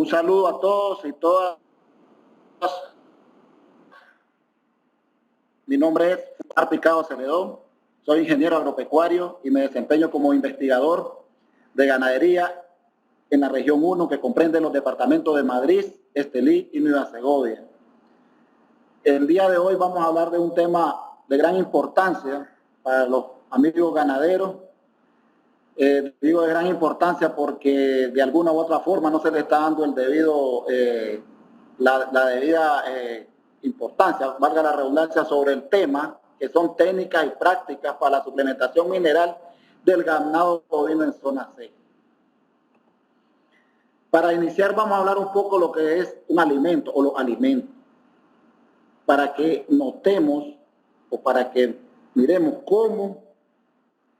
Un saludo a todos y todas. Mi nombre es Omar Picado Celedón, soy ingeniero agropecuario y me desempeño como investigador de ganadería en la región 1, que comprende los departamentos de Madrid, Estelí y Nueva Segovia. El día de hoy vamos a hablar de un tema de gran importancia para los amigos ganaderos. Digo de gran importancia porque de alguna u otra forma no se le está dando el debido, la debida importancia, valga la redundancia, sobre el tema, que son técnicas y prácticas para la suplementación mineral del ganado bovino en zona C. Para iniciar vamos a hablar un poco lo que es un alimento o los alimentos, para que notemos o para que miremos cómo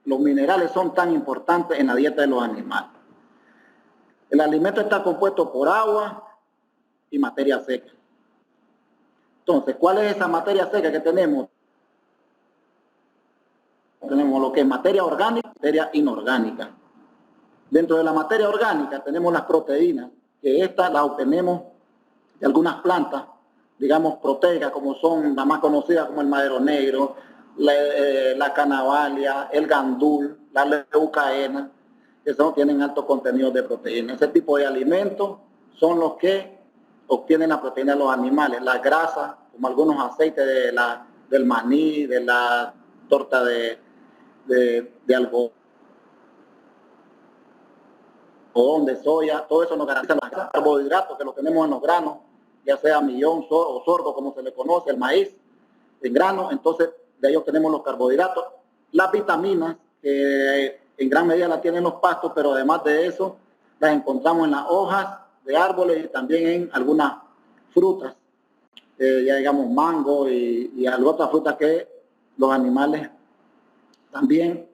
los minerales son tan importantes en la dieta de los animales. El alimento está compuesto por agua y materia seca. Entonces, ¿cuál es esa materia seca que tenemos? Tenemos lo que es materia orgánica y materia inorgánica. Dentro de la materia orgánica tenemos las proteínas, que estas las obtenemos de algunas plantas, digamos proteicas, como son las más conocidas como el madero negro, la canavalia, el gandul, la leucaena, que tienen alto contenido de proteínas. Ese tipo de alimentos son los que obtienen la proteína de los animales. La grasa, como algunos aceites del maní, de la torta de algodón, de soya, todo eso nos garantiza los carbohidratos que lo tenemos en los granos, ya sea millón o sorgo, como se le conoce, el maíz en grano. Entonces de ellos tenemos los carbohidratos, las vitaminas, que en gran medida las tienen los pastos, pero además de eso las encontramos en las hojas de árboles y también en algunas frutas, ya digamos mango y otras frutas que los animales también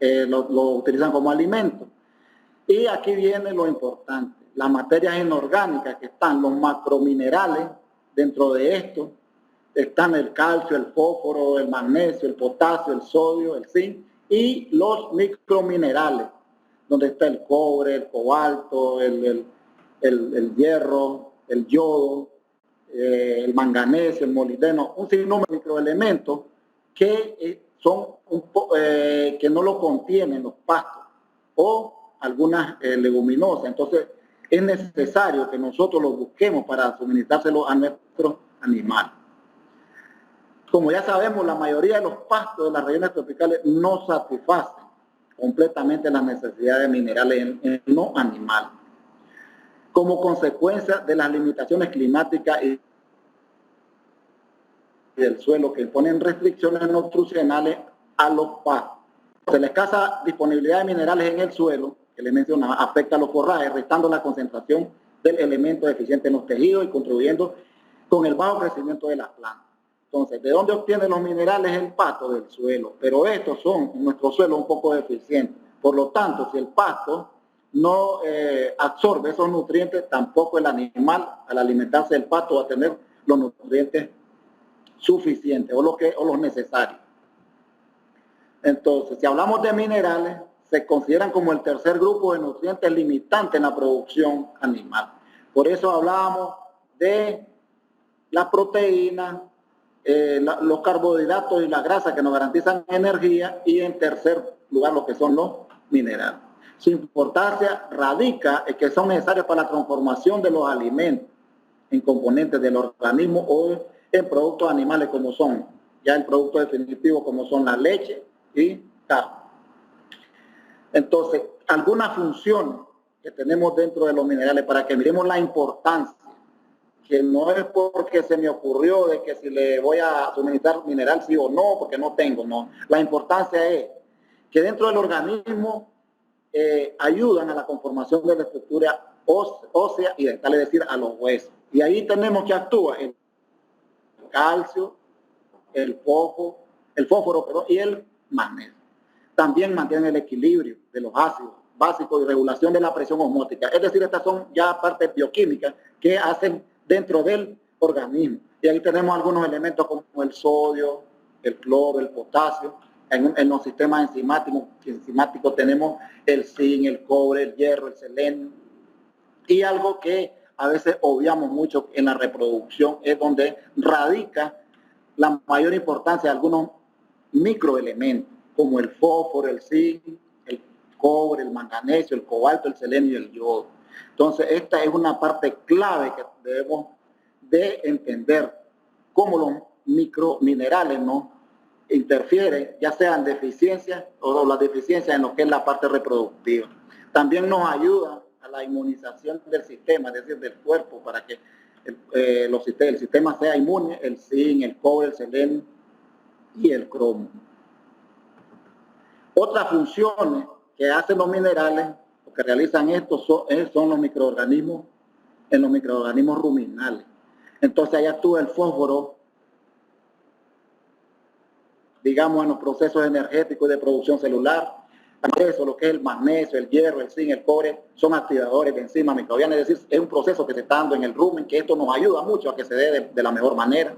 lo utilizan como alimento. Y aquí viene lo importante, las materias inorgánicas, que están los macrominerales. Dentro de esto están el calcio, el fósforo, el magnesio, el potasio, el sodio, el zinc, y los microminerales, donde está el cobre, el cobalto, el hierro, el yodo, el manganeso, el molibdeno, un sinnúmero de microelementos que que no lo contienen los pastos o algunas leguminosas. Entonces es necesario que nosotros los busquemos para suministrárselo a nuestros animales. Como ya sabemos, la mayoría de los pastos de las regiones tropicales no satisfacen completamente las necesidades minerales en los animales, como consecuencia de las limitaciones climáticas y del suelo, que imponen restricciones nutricionales a los pastos. La escasa disponibilidad de minerales en el suelo, que les mencionaba, afecta a los forrajes, restando la concentración del elemento deficiente en los tejidos y contribuyendo con el bajo crecimiento de las plantas. Entonces, ¿de dónde obtienen los minerales el pasto? Del suelo, pero estos son en nuestro suelo un poco deficientes. Por lo tanto, si el pasto no absorbe esos nutrientes, tampoco el animal, al alimentarse del pasto, va a tener los nutrientes suficientes o los necesarios. Entonces, si hablamos de minerales, se consideran como el tercer grupo de nutrientes limitantes en la producción animal. Por eso hablábamos de las proteínas, los carbohidratos y la grasa, que nos garantizan energía, y en tercer lugar lo que son los minerales. Su importancia radica en que son necesarios para la transformación de los alimentos en componentes del organismo o en productos animales, como son ya el producto definitivo, como son la leche y carne. Entonces, algunas funciones que tenemos dentro de los minerales, para que miremos la importancia, que no es porque se me ocurrió de que si le voy a suministrar mineral sí o no, porque no tengo, no. La importancia es que dentro del organismo ayudan a la conformación de la estructura ósea y dental, es decir, a los huesos. Y ahí tenemos que actúa el calcio, el fósforo, y el magnesio. También mantienen el equilibrio de los ácidos básicos y regulación de la presión osmótica. Es decir, estas son ya partes bioquímicas que hacen dentro del organismo. Y ahí tenemos algunos elementos como el sodio, el cloro, el potasio. En los sistemas enzimáticos tenemos el zinc, el cobre, el hierro, el selenio, Y algo que a veces obviamos mucho en la reproducción es donde radica la mayor importancia de algunos microelementos, como el fósforo, el zinc, el cobre, el manganesio, el cobalto, el selenio y el yodo. Entonces, esta es una parte clave que debemos de entender cómo los microminerales, ¿no?, interfieren, ya sean deficiencias o las deficiencias en lo que es la parte reproductiva. También nos ayuda a la inmunización del sistema, es decir, del cuerpo, para que el sistema sea inmune, el zinc, el cobre, el selenio y el cromo. Otras funciones que hacen los minerales, o que realizan esto, son los microorganismos, en los microorganismos ruminales. Entonces allá actúa el fósforo, digamos, en los procesos energéticos de producción celular. Eso, lo que es el magnesio, el hierro, el zinc, el cobre, son activadores de enzimas microbianas. Es decir, es un proceso que se está dando en el rumen, que esto nos ayuda mucho a que se dé de la mejor manera.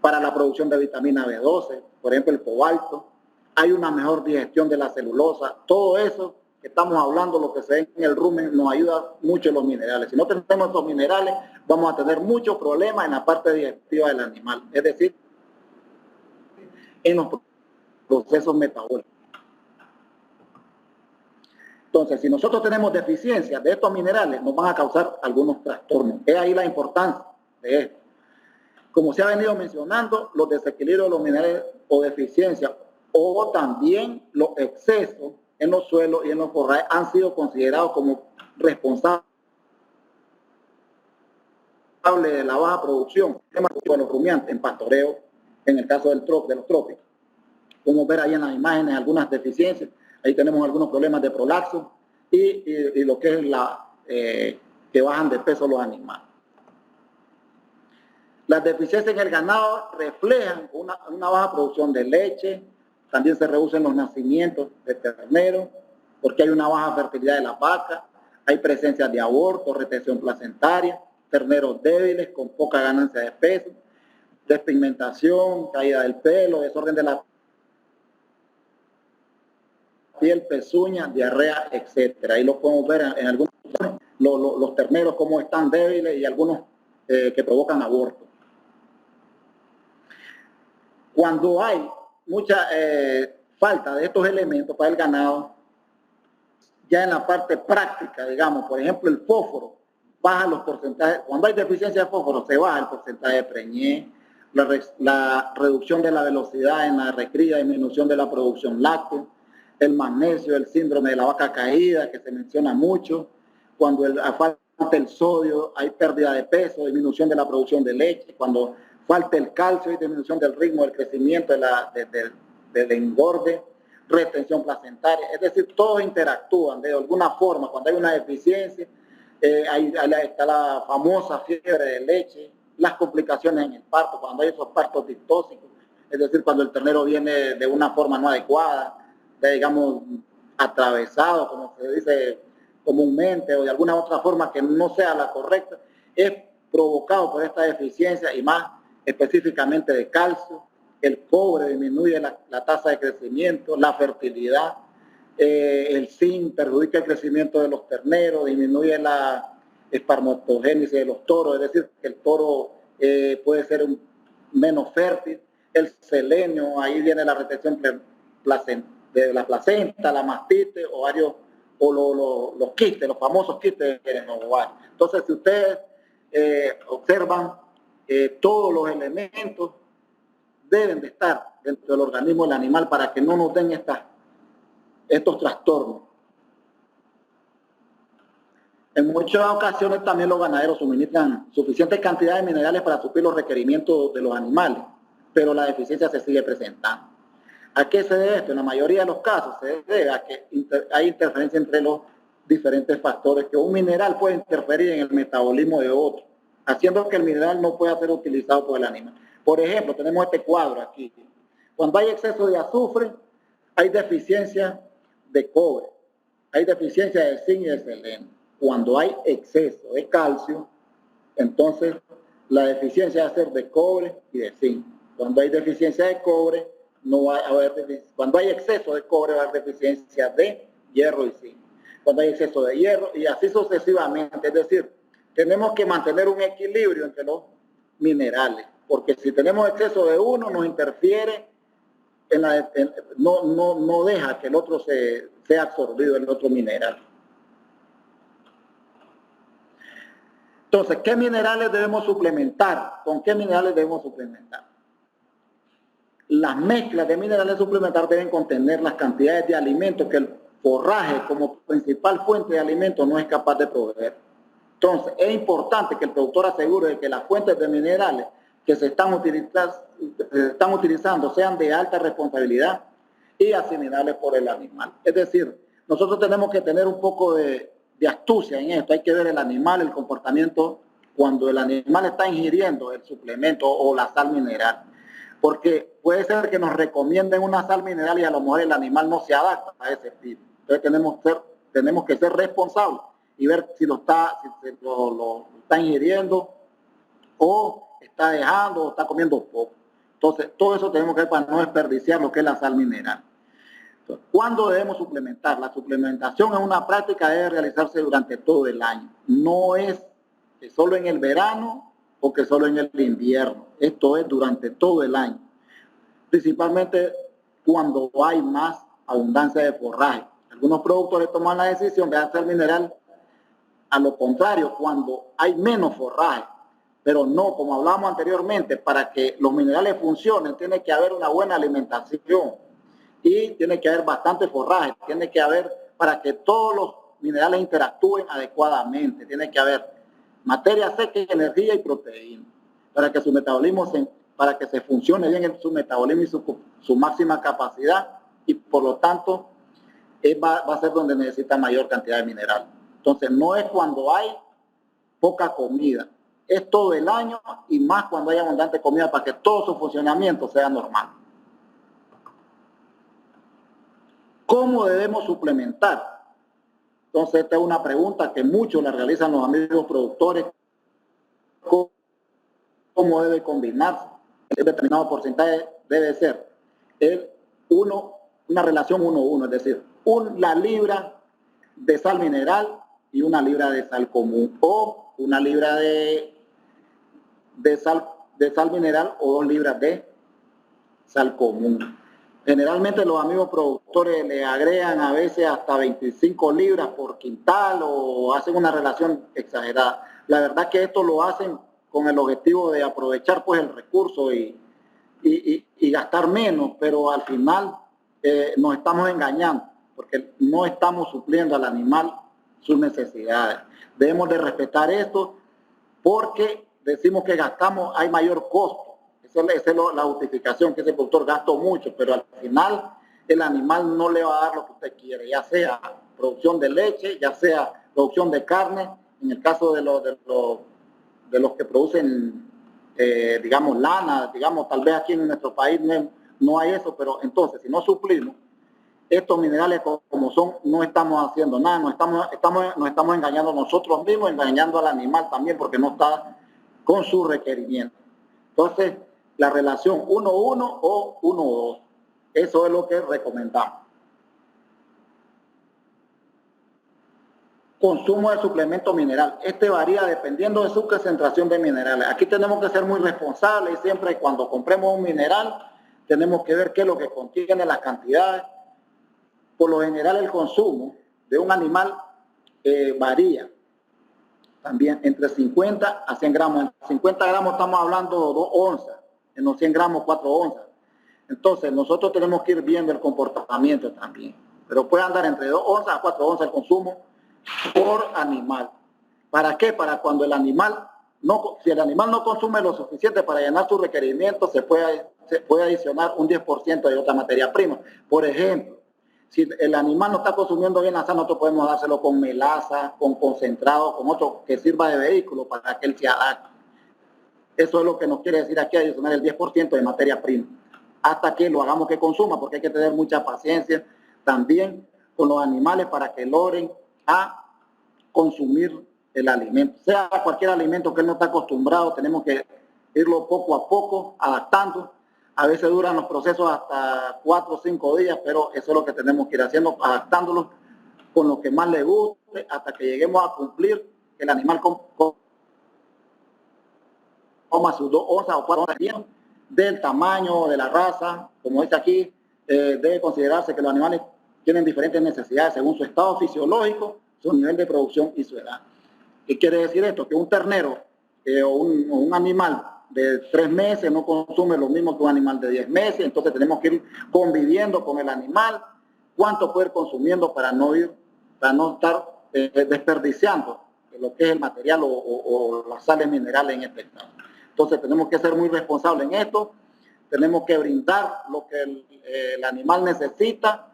Para la producción de vitamina B12, por ejemplo, el cobalto. Hay una mejor digestión de la celulosa. Todo eso que estamos hablando, lo que se ve en el rumen, nos ayuda mucho en los minerales. Si no tenemos estos minerales, vamos a tener muchos problemas en la parte digestiva del animal. Es decir, en los procesos metabólicos. Entonces, si nosotros tenemos deficiencia de estos minerales, nos van a causar algunos trastornos. Es ahí la importancia de esto. Como se ha venido mencionando, los desequilibrios de los minerales o deficiencias, o también los excesos en los suelos y en los forrajes han sido considerados como responsables de la baja producción de los rumiantes en pastoreo, en el caso de los trópicos. Podemos ver ahí en las imágenes algunas deficiencias. Ahí tenemos algunos problemas de prolaxo y lo que es que bajan de peso los animales. Las deficiencias en el ganado reflejan una baja producción de leche, también se reducen los nacimientos de terneros, porque hay una baja fertilidad de la vaca, hay presencia de aborto, retención placentaria, terneros débiles con poca ganancia de peso, despigmentación, caída del pelo, desorden de la piel, pezuña, diarrea, etcétera. Ahí lo podemos ver en algunos los terneros cómo están débiles y algunos que provocan aborto. Cuando hay mucha falta de estos elementos para el ganado, ya en la parte práctica, digamos, por ejemplo, el fósforo, baja los porcentajes. Cuando hay deficiencia de fósforo, se baja el porcentaje de preñez, la reducción de la velocidad en la recría, disminución de la producción láctea, el magnesio, el síndrome de la vaca caída, que se menciona mucho. Cuando falta el sodio, hay pérdida de peso, disminución de la producción de leche. Cuando falta el calcio, hay disminución del ritmo del crecimiento del engorde, retención placentaria. Es decir, todos interactúan de alguna forma. Cuando hay una deficiencia, ahí está la famosa fiebre de leche, las complicaciones en el parto, cuando hay esos partos distóxicos, es decir, cuando el ternero viene de una forma no adecuada, digamos, atravesado, como se dice comúnmente, o de alguna otra forma que no sea la correcta, es provocado por esta deficiencia y más específicamente de calcio. El cobre disminuye la tasa de crecimiento, la fertilidad, el zinc perjudica el crecimiento de los terneros, disminuye la espermatogénesis de los toros, es decir, que el toro puede ser menos fértil. El selenio, ahí viene la retención de la placenta, la mastitis, ovarios, o los quistes, los famosos quistes en los ovarios. Entonces, si ustedes observan, todos los elementos deben de estar dentro del organismo del animal para que no nos den estos trastornos. En muchas ocasiones también los ganaderos suministran suficientes cantidades de minerales para suplir los requerimientos de los animales, pero la deficiencia se sigue presentando. ¿A qué se debe esto? En la mayoría de los casos se debe a que hay interferencia entre los diferentes factores, que un mineral puede interferir en el metabolismo de otro, haciendo que el mineral no pueda ser utilizado por el animal. Por ejemplo, tenemos este cuadro aquí. Cuando hay exceso de azufre, hay deficiencia de cobre, hay deficiencia de zinc y de selenio. Cuando hay exceso de calcio, entonces la deficiencia va a ser de cobre y de zinc. Cuando hay deficiencia de cobre, no va a haber deficiencia. Cuando hay exceso de cobre, va a haber deficiencia de hierro y zinc. Cuando hay exceso de hierro, y así sucesivamente. Es decir, tenemos que mantener un equilibrio entre los minerales, porque si tenemos exceso de uno, nos interfiere no deja que el otro sea absorbido, el otro mineral. Entonces, ¿qué minerales debemos suplementar? ¿Con qué minerales debemos suplementar? Las mezclas de minerales suplementarios deben contener las cantidades de alimentos que el forraje como principal fuente de alimentos no es capaz de proveer. Entonces, es importante que el productor asegure de que las fuentes de minerales que se están utilizando sean de alta responsabilidad y asimilables por el animal. Es decir, nosotros tenemos que tener un poco de astucia en esto. Hay que ver el animal, el comportamiento, cuando el animal está ingiriendo el suplemento o la sal mineral. Porque puede ser que nos recomienden una sal mineral y a lo mejor el animal no se adapta a ese tipo. Entonces tenemos que ser responsables y ver si lo está ingiriendo o está dejando o está comiendo poco. Entonces, todo eso tenemos que ver para no desperdiciar lo que es la sal mineral. Entonces, ¿cuándo debemos suplementar? La suplementación es una práctica que debe realizarse durante todo el año. No es que solo en el verano o que solo en el invierno. Esto es durante todo el año. Principalmente cuando hay más abundancia de forraje. Algunos productores toman la decisión de hacer mineral a lo contrario, cuando hay menos forraje. Pero no, como hablábamos anteriormente, para que los minerales funcionen tiene que haber una buena alimentación y tiene que haber bastante forraje, tiene que haber para que todos los minerales interactúen adecuadamente, tiene que haber materia seca, energía y proteína, para que su metabolismo para que se funcione bien su metabolismo y su máxima capacidad, y por lo tanto va a ser donde necesita mayor cantidad de mineral. Entonces no es cuando hay poca comida, es todo el año y más cuando hay abundante comida para que todo su funcionamiento sea normal. ¿Cómo debemos suplementar? Entonces esta es una pregunta que muchos la realizan los amigos productores. ¿Cómo debe combinarse? El determinado porcentaje debe ser una relación 1:1, es decir, la libra de sal mineral y una libra de sal común, o una libra de sal mineral o 2 libras de sal común. Generalmente los amigos productores le agregan a veces hasta 25 libras por quintal o hacen una relación exagerada. La verdad que esto lo hacen con el objetivo de aprovechar pues el recurso y gastar menos, pero al final nos estamos engañando porque no estamos supliendo al animal sus necesidades. Debemos de respetar esto porque decimos que gastamos, hay mayor costo. Esa es la justificación, que ese productor gastó mucho, pero al final el animal no le va a dar lo que usted quiere, ya sea producción de leche, ya sea producción de carne. En el caso de los que producen, digamos, lana, digamos, tal vez aquí en nuestro país no hay eso, pero entonces si no suplimos estos minerales como son, no estamos haciendo nada, nos estamos engañando nosotros mismos, engañando al animal también porque no está con su requerimiento. Entonces, la relación 1:1 o 1:2, eso es lo que recomendamos. Consumo de suplemento mineral. Este varía dependiendo de su concentración de minerales. Aquí tenemos que ser muy responsables y siempre cuando compremos un mineral tenemos que ver qué es lo que contiene, las cantidades. Por lo general el consumo de un animal varía también entre 50 a 100 gramos. En 50 gramos estamos hablando de 2 onzas, en los 100 gramos 4 onzas. Entonces nosotros tenemos que ir viendo el comportamiento también. Pero puede andar entre 2 onzas a 4 onzas el consumo por animal. ¿Para qué? Para cuando el animal, si el animal no consume lo suficiente para llenar sus requerimientos, se puede adicionar un 10% de otra materia prima. Por ejemplo, si el animal no está consumiendo bien la sal, nosotros podemos dárselo con melaza, con concentrado, con otro que sirva de vehículo para que él se adapte. Eso es lo que nos quiere decir aquí, adicionar el 10% de materia prima, hasta que lo hagamos que consuma, porque hay que tener mucha paciencia también con los animales para que logren a consumir el alimento. Sea cualquier alimento que él no está acostumbrado, tenemos que irlo poco a poco adaptando. A veces duran los procesos hasta 4 o 5 días, pero eso es lo que tenemos que ir haciendo, adaptándolos con lo que más le guste, hasta que lleguemos a cumplir que el animal toma sus 2 onzas o 4 onzas del tamaño, de la raza, como dice aquí, debe considerarse que los animales tienen diferentes necesidades según su estado fisiológico, su nivel de producción y su edad. ¿Qué quiere decir esto? Que un ternero o un animal de 3 meses no consume lo mismo que un animal de 10 meses, entonces tenemos que ir conviviendo con el animal, cuánto puede ir consumiendo para no estar desperdiciando lo que es el material o las sales minerales en este estado. Entonces tenemos que ser muy responsables en esto, tenemos que brindar lo que el animal necesita.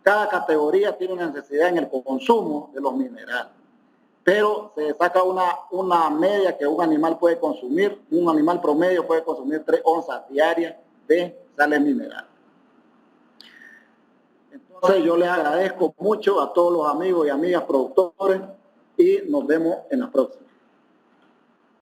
Cada categoría tiene una necesidad en el consumo de los minerales, pero se saca una media que un animal puede consumir, un animal promedio puede consumir 3 onzas diarias de sales minerales. Entonces yo les agradezco mucho a todos los amigos y amigas productores y nos vemos en la próxima.